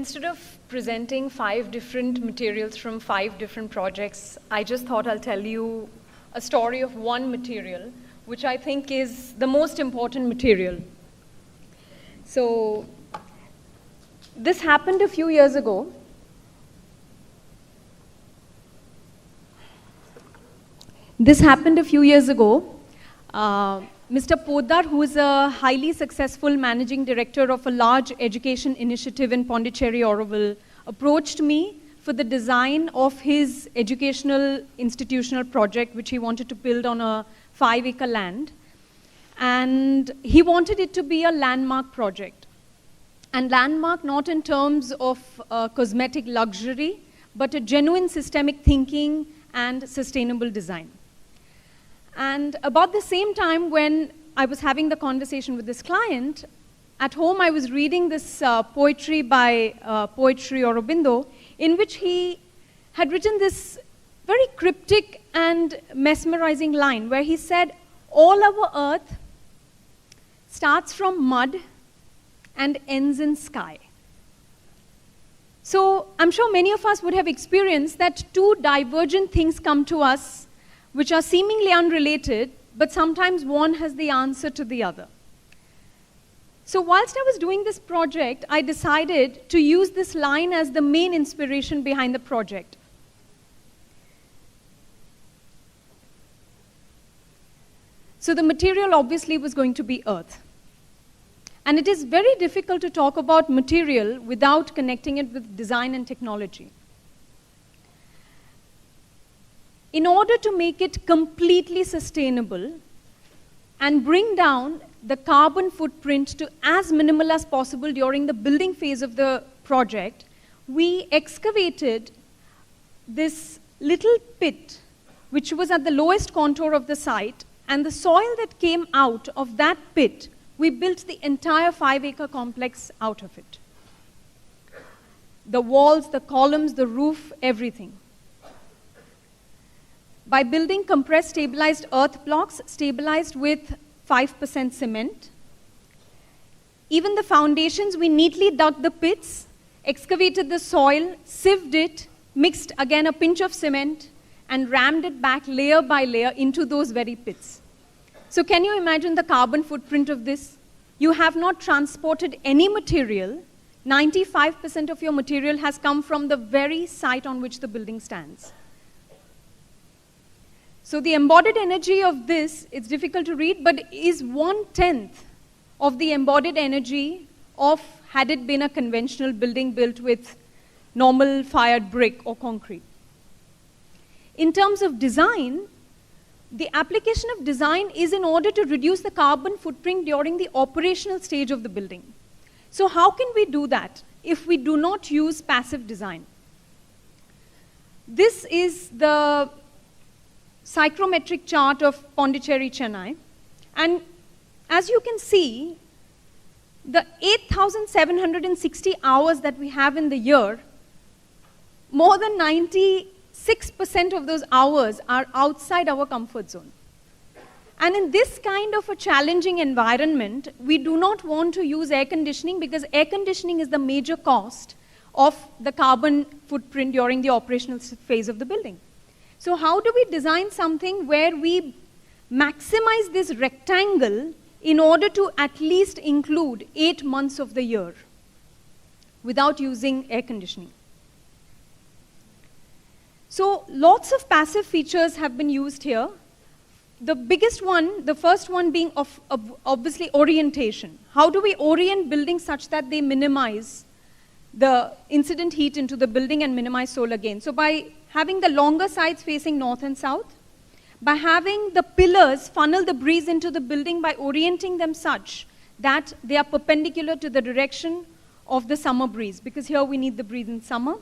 instead of presenting 5 different materials from 5 different projects, I just thought I'll tell you a story of one material, which I think is the most important material. So, this happened a few years ago. Mr. Poddar, who is a highly successful managing director of a large education initiative in Pondicherry, Auroville, approached me for the design of his educational institutional project, which he wanted to build on a 5-acre land. And he wanted it to be a landmark project. And landmark not in terms of cosmetic luxury, but a genuine systemic thinking and sustainable design. And about the same time when I was having the conversation with this client, at home I was reading this poetry by Poetry Aurobindo, in which he had written this very cryptic and mesmerizing line where he said, all our earth starts from mud and ends in sky. So I'm sure many of us would have experienced that 2 divergent things come to us which are seemingly unrelated, but sometimes one has the answer to the other. So whilst I was doing this project, I decided to use this line as the main inspiration behind the project. So the material obviously was going to be earth. And it is very difficult to talk about material without connecting it with design and technology. In order to make it completely sustainable and bring down the carbon footprint to as minimal as possible during the building phase of the project, we excavated this little pit, which was at the lowest contour of the site, and the soil that came out of that pit, we built the entire 5-acre complex out of it. The walls, the columns, the roof, everything. By building compressed stabilized earth blocks stabilized with 5% cement. Even the foundations, we neatly dug the pits, excavated the soil, sieved it, mixed again a pinch of cement, and rammed it back layer by layer into those very pits. So can you imagine the carbon footprint of this? You have not transported any material. 95% of your material has come from the very site on which the building stands. So the embodied energy of this, it's difficult to read, but is 1/10 of the embodied energy of had it been a conventional building built with normal fired brick or concrete. In terms of design, the application of design is in order to reduce the carbon footprint during the operational stage of the building. So how can we do that if we do not use passive design? This is the psychrometric chart of Pondicherry, Chennai. And as you can see, the 8,760 hours that we have in the year, more than 96% of those hours are outside our comfort zone. And in this kind of a challenging environment, we do not want to use air conditioning because air conditioning is the major cost of the carbon footprint during the operational phase of the building. So how do we design something where we maximize this rectangle in order to at least include 8 months of the year without using air conditioning? So lots of passive features have been used here. The biggest one, the first one being obviously orientation. How do we orient buildings such that they minimize the incident heat into the building and minimize solar gain? So by having the longer sides facing north and south, by having the pillars funnel the breeze into the building by orienting them such that they are perpendicular to the direction of the summer breeze, because here we need the breeze in summer.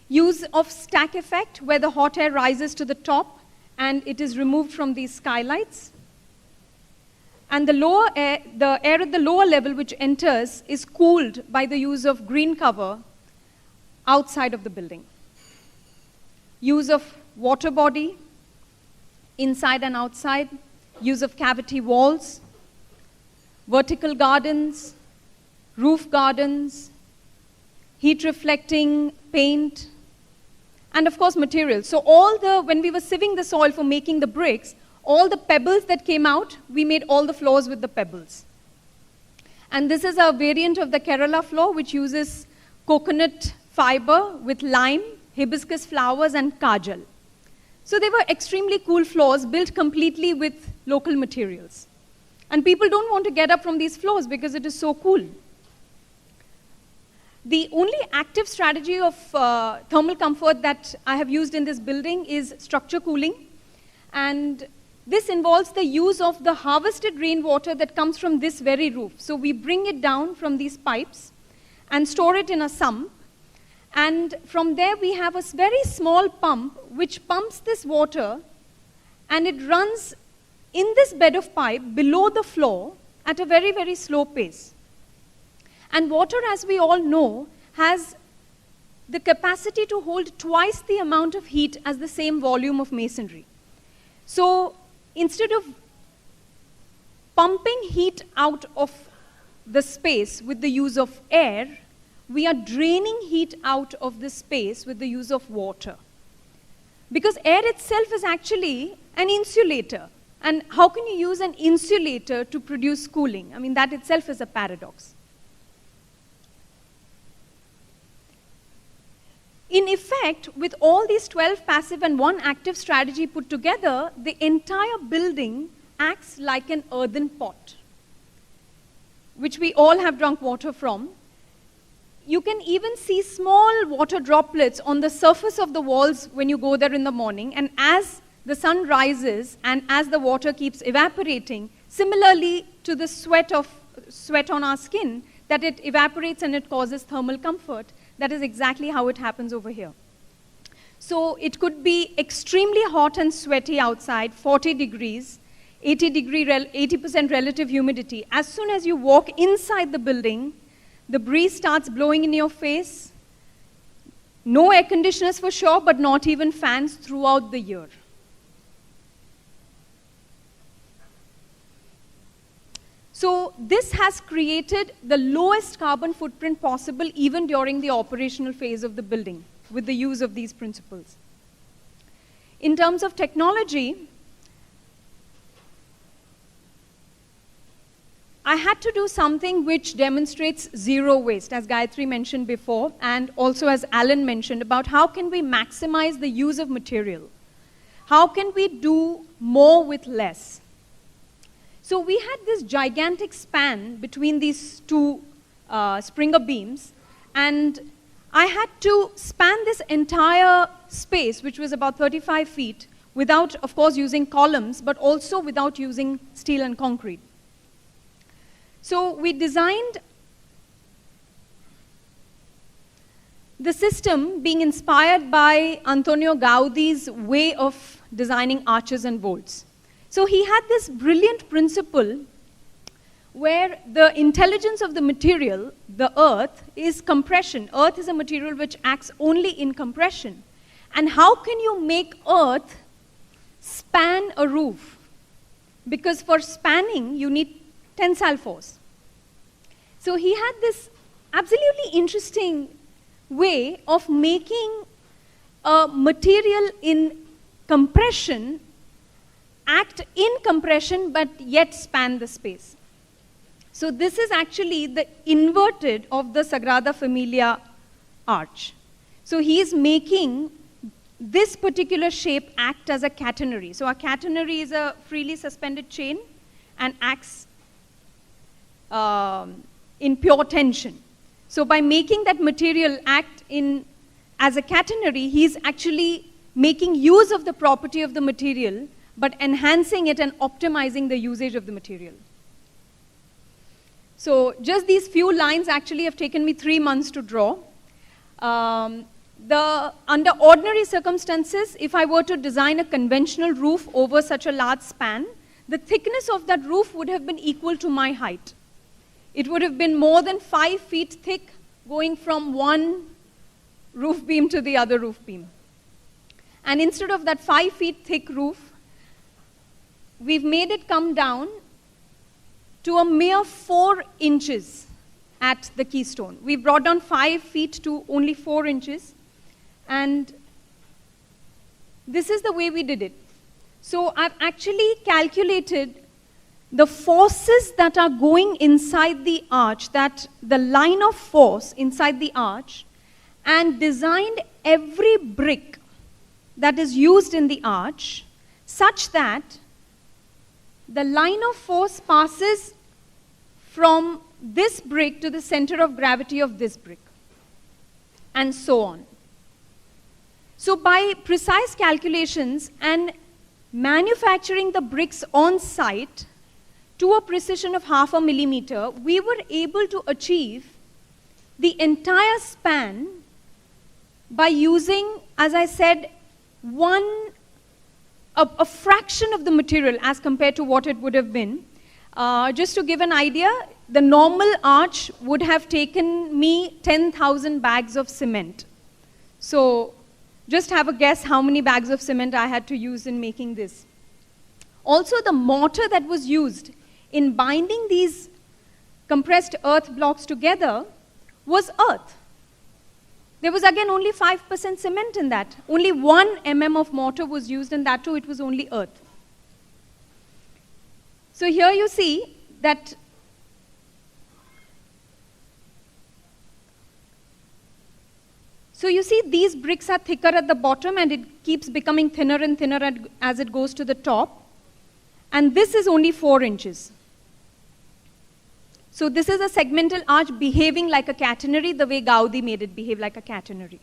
Use of stack effect, where the hot air rises to the top and it is removed from these skylights. And the air at the lower level which enters is cooled by the use of green cover outside of the building. Use of water body, inside and outside. Use of cavity walls. Vertical gardens, roof gardens, heat reflecting paint, and of course materials. So when we were sieving the soil for making the bricks, all the pebbles that came out, we made all the floors with the pebbles. And this is a variant of the Kerala floor, which uses coconut fiber with lime, hibiscus flowers, and kajal. So they were extremely cool floors built completely with local materials. And people don't want to get up from these floors because it is so cool. The only active strategy of thermal comfort that I have used in this building is structure cooling. And this involves the use of the harvested rainwater that comes from this very roof. So we bring it down from these pipes and store it in a sump. And from there we have a very small pump which pumps this water, and it runs in this bed of pipe below the floor at a very, very slow pace. And water, as we all know, has the capacity to hold twice the amount of heat as the same volume of masonry. So instead of pumping heat out of the space with the use of air, we are draining heat out of the space with the use of water. Because air itself is actually an insulator. And how can you use an insulator to produce cooling? I mean, that itself is a paradox. In effect, with all these 12 passive and 1 active strategy put together, the entire building acts like an earthen pot, which we all have drunk water from. You can even see small water droplets on the surface of the walls when you go there in the morning, and as the sun rises and as the water keeps evaporating, similarly to the sweat on our skin, that it evaporates and it causes thermal comfort. That is exactly how it happens over here. So it could be extremely hot and sweaty outside, 40 degrees, 80% relative humidity. As soon as you walk inside the building, the breeze starts blowing in your face. No air conditioners for sure, but not even fans throughout the year. So this has created the lowest carbon footprint possible even during the operational phase of the building with the use of these principles. In terms of technology, I had to do something which demonstrates zero waste, as Gayatri mentioned before, and also as Alan mentioned, about how can we maximize the use of material? How can we do more with less? So we had this gigantic span between these two Springer beams, and I had to span this entire space, which was about 35 feet, without, of course, using columns, but also without using steel and concrete. So we designed the system being inspired by Antonio Gaudi's way of designing arches and vaults. So he had this brilliant principle where the intelligence of the material, the earth, is compression. Earth is a material which acts only in compression. And how can you make earth span a roof? Because for spanning, you need tensile force. So he had this absolutely interesting way of making a material in compression act in compression but yet span the space. So this is actually the inverted of the Sagrada Familia arch. So he is making this particular shape act as a catenary. So a catenary is a freely suspended chain and acts in pure tension. So by making that material act as a catenary, he is actually making use of the property of the material but enhancing it and optimizing the usage of the material. So just these few lines actually have taken me 3 months to draw. Under ordinary circumstances, if I were to design a conventional roof over such a large span, the thickness of that roof would have been equal to my height. It would have been more than 5 feet thick going from one roof beam to the other roof beam. And instead of that 5 feet thick roof, we've made it come down to a mere 4 inches at the keystone. We brought down 5 feet to only 4 inches. And this is the way we did it. So I've actually calculated the forces that are going inside the arch, that the line of force inside the arch, and designed every brick that is used in the arch such that the line of force passes from this brick to the center of gravity of this brick, and so on. So by precise calculations and manufacturing the bricks on site to a precision of 0.5 millimeter, we were able to achieve the entire span by using, as I said, a fraction of the material as compared to what it would have been. Just to give an idea, the normal arch would have taken me 10,000 bags of cement. So just have a guess how many bags of cement I had to use in making this. Also, the mortar that was used in binding these compressed earth blocks together was earth. There was again only 5% cement in that. Only 1 mm of mortar was used, and that too it was only earth. So here you see that these bricks are thicker at the bottom, and it keeps becoming thinner and thinner as it goes to the top. And this is only 4 inches. So this is a segmental arch behaving like a catenary, the way Gaudi made it behave like a catenary.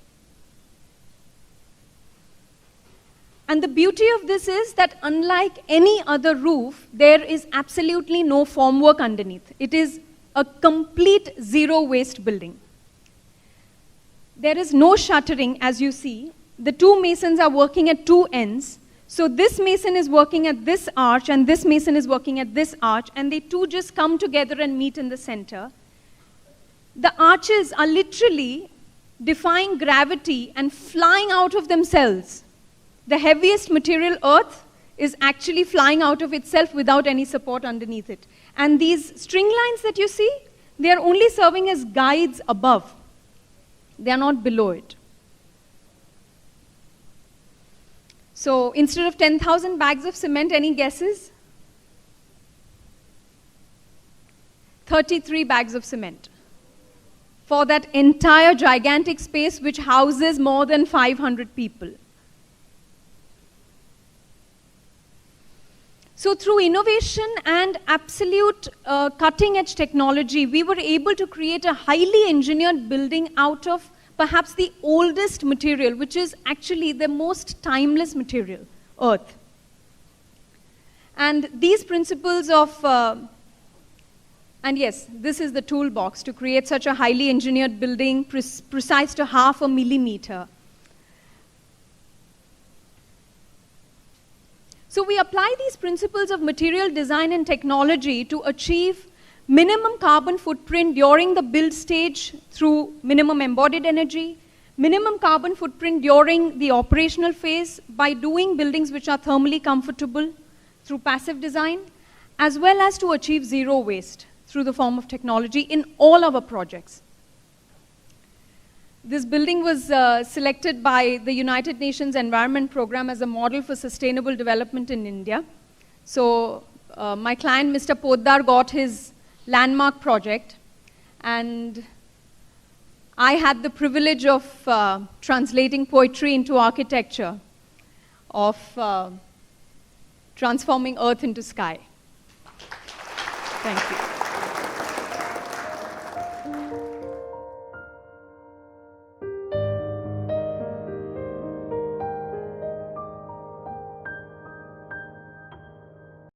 And the beauty of this is that unlike any other roof, there is absolutely no formwork underneath. It is a complete zero waste building. There is no shuttering, as you see. The 2 masons are working at 2 ends. So this mason is working at this arch, and this mason is working at this arch, and they two just come together and meet in the center. The arches are literally defying gravity and flying out of themselves. The heaviest material, earth, is actually flying out of itself without any support underneath it. And these string lines that you see, they are only serving as guides above. They are not below it. So instead of 10,000 bags of cement, any guesses? 33 bags of cement for that entire gigantic space which houses more than 500 people. So through innovation and absolute cutting-edge technology, we were able to create a highly engineered building out of perhaps the oldest material, which is actually the most timeless material, earth. And these principles of, and yes, this is the toolbox to create such a highly engineered building, precise to 0.5 millimeter. So we apply these principles of material design and technology to achieve minimum carbon footprint during the build stage through minimum embodied energy, minimum carbon footprint during the operational phase by doing buildings which are thermally comfortable through passive design, as well as to achieve zero waste through the form of technology in all our projects. This building was selected by the United Nations Environment Program as a model for sustainable development in India. So my client, Mr. Poddar, got his landmark project, and I had the privilege of translating poetry into architecture, of transforming earth into sky. Thank you.